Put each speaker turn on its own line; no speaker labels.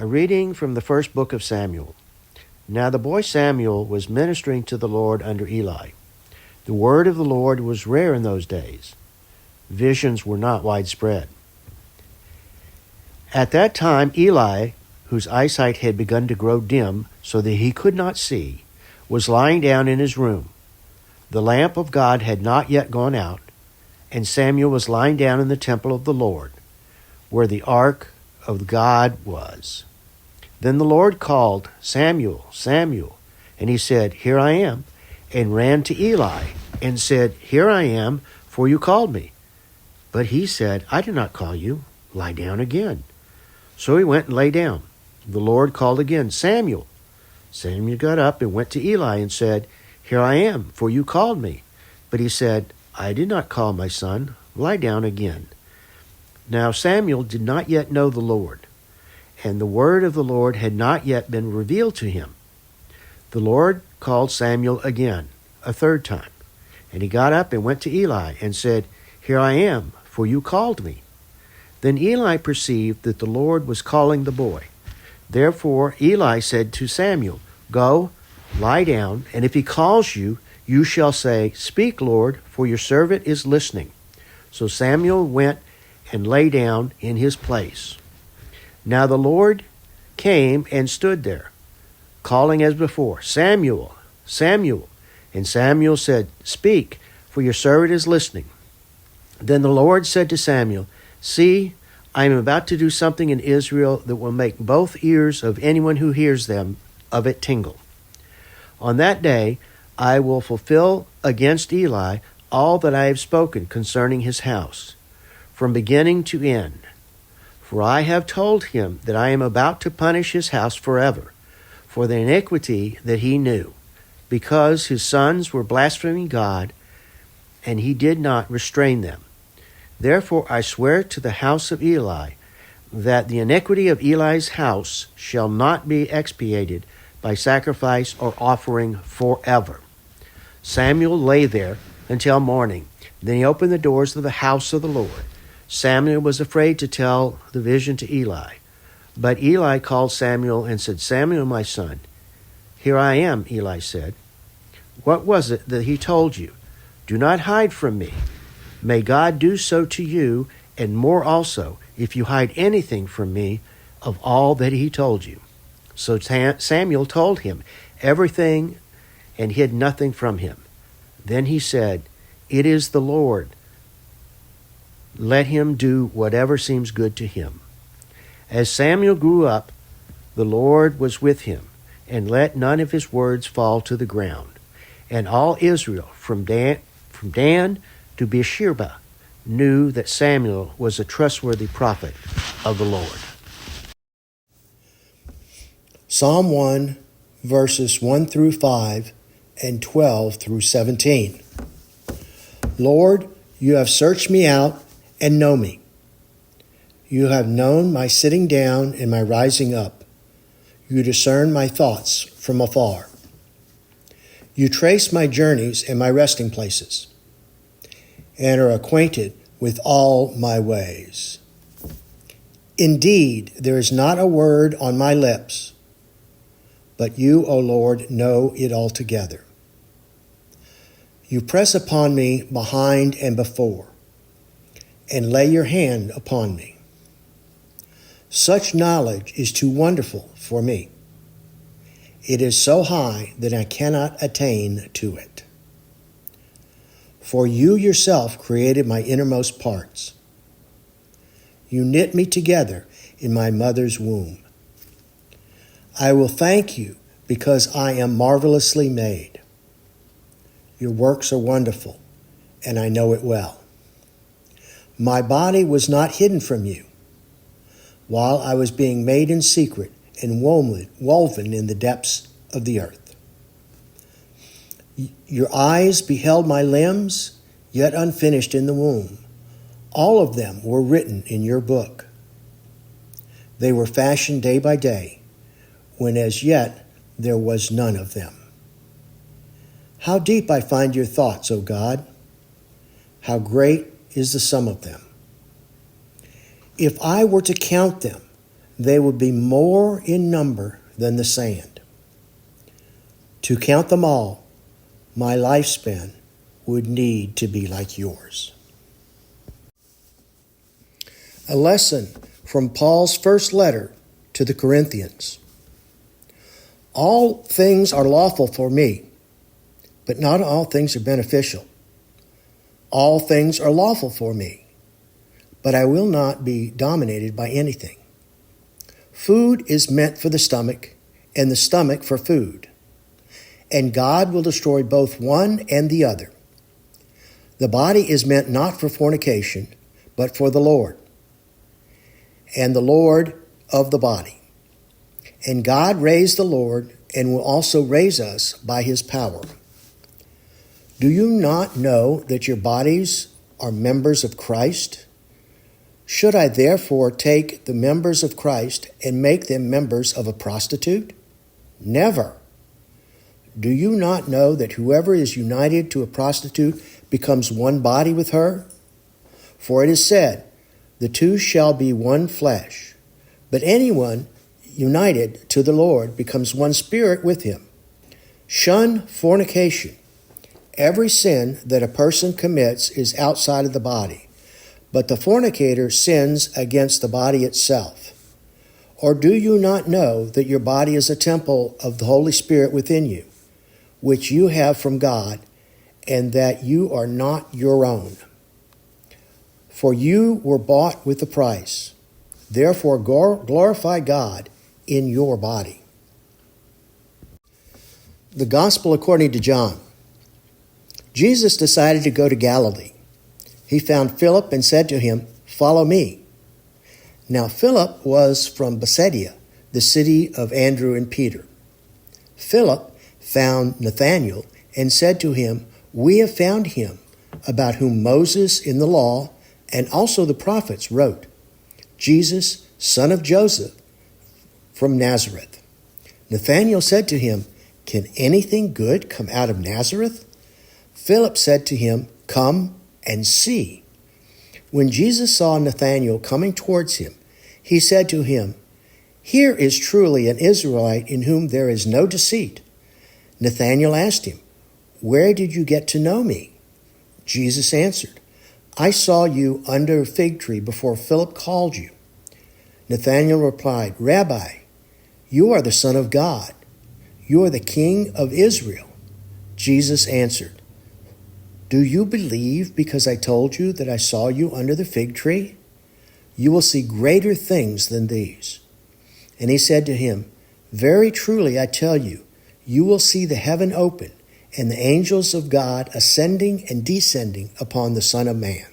A reading from the first book of Samuel. Now the boy Samuel was ministering to the Lord under Eli. The word of the Lord was rare in those days. Visions were not widespread. At that time Eli, whose eyesight had begun to grow dim so that he could not see, was lying down in his room. The lamp of God had not yet gone out, and Samuel was lying down in the temple of the Lord, where the ark of God was. Then the Lord called, "Samuel, Samuel." And he said, "Here I am," and ran to Eli and said, "Here I am, for you called me." But he said, "I did not call you. Lie down again." So he went and lay down. The Lord called again, "Samuel." Samuel got up and went to Eli and said, "Here I am, for you called me." But he said, "I did not call, my son. Lie down again." Now Samuel did not yet know the Lord, and the word of the Lord had not yet been revealed to him. The Lord called Samuel again, a third time, and he got up and went to Eli and said, "Here I am, for you called me." Then Eli perceived that the Lord was calling the boy. Therefore Eli said to Samuel, "Go, lie down, and if he calls you, you shall say, 'Speak, Lord, for your servant is listening.'" So Samuel went and lay down in his place. Now the Lord came and stood there, calling as before, "Samuel, Samuel." And Samuel said, "Speak, for your servant is listening." Then the Lord said to Samuel, "See, I am about to do something in Israel that will make both ears of anyone who hears them of it tingle. On that day I will fulfill against Eli all that I have spoken concerning his house, from beginning to end. For I have told him that I am about to punish his house forever, for the iniquity that he knew, because his sons were blaspheming God, and he did not restrain them. Therefore I swear to the house of Eli that the iniquity of Eli's house shall not be expiated by sacrifice or offering forever." Samuel lay there until morning. Then he opened the doors of the house of the Lord. Samuel was afraid to tell the vision to Eli. But Eli called Samuel and said, "Samuel, my son." "Here I am," Eli said. "What was it that he told you? Do not hide from me. May God do so to you, and more also, if you hide anything from me of all that he told you." So Samuel told him everything and hid nothing from him. Then he said, "It is the Lord. Let him do whatever seems good to him." As Samuel grew up, the Lord was with him, and let none of his words fall to the ground. And all Israel, from Dan to Beersheba, knew that Samuel was a trustworthy prophet of the Lord.
Psalm 1, verses 1 through 5 and 12 through 17. Lord, you have searched me out and know me. You have known my sitting down and my rising up. You discern my thoughts from afar. You trace my journeys and my resting places, and are acquainted with all my ways. Indeed, there is not a word on my lips, but you, O Lord, know it altogether. You press upon me behind and before, and lay your hand upon me. Such knowledge is too wonderful for me. It is so high that I cannot attain to it. For you yourself created my innermost parts. You knit me together in my mother's womb. I will thank you because I am marvelously made. Your works are wonderful, and I know it well. My body was not hidden from you while I was being made in secret and woven in the depths of the earth. Your eyes beheld my limbs, yet unfinished in the womb. All of them were written in your book. They were fashioned day by day, when as yet there was none of them. How deep I find your thoughts, O God! How great is the sum of them! If I were to count them, they would be more in number than the sand. To count them all, my lifespan would need to be like yours. A lesson from Paul's first letter to the Corinthians. All things are lawful for me, but not all things are beneficial. All things are lawful for me, but I will not be dominated by anything. Food is meant for the stomach, and the stomach for food. And God will destroy both one and the other. The body is meant not for fornication, but for the Lord, and the Lord of the body. And God raised the Lord and will also raise us by his power. Do you not know that your bodies are members of Christ? Should I therefore take the members of Christ and make them members of a prostitute? Never. Do you not know that whoever is united to a prostitute becomes one body with her? For it is said, the two shall be one flesh. But anyone united to the Lord becomes one spirit with him. Shun fornication. Every sin that a person commits is outside of the body, but the fornicator sins against the body itself. Or do you not know that your body is a temple of the Holy Spirit within you, which you have from God, and that you are not your own? For you were bought with a price. Therefore glorify God in your body. The Gospel according to John. Jesus decided to go to Galilee. He found Philip and said to him, "Follow me." Now Philip was from Bethsaida, the city of Andrew and Peter. Philip found Nathanael and said to him, "We have found him, about whom Moses in the law and also the prophets wrote, Jesus, son of Joseph, from Nazareth." Nathanael said to him, "Can anything good come out of Nazareth?" Philip said to him, "Come and see." When Jesus saw Nathanael coming towards him, he said to him, "Here is truly an Israelite in whom there is no deceit." Nathanael asked him, "Where did you get to know me?" Jesus answered, "I saw you under a fig tree before Philip called you." Nathanael replied, "Rabbi, you are the Son of God. You are the King of Israel." Jesus answered, "Do you believe because I told you that I saw you under the fig tree? You will see greater things than these." And he said to him, "Very truly I tell you, you will see the heaven open and the angels of God ascending and descending upon the Son of Man."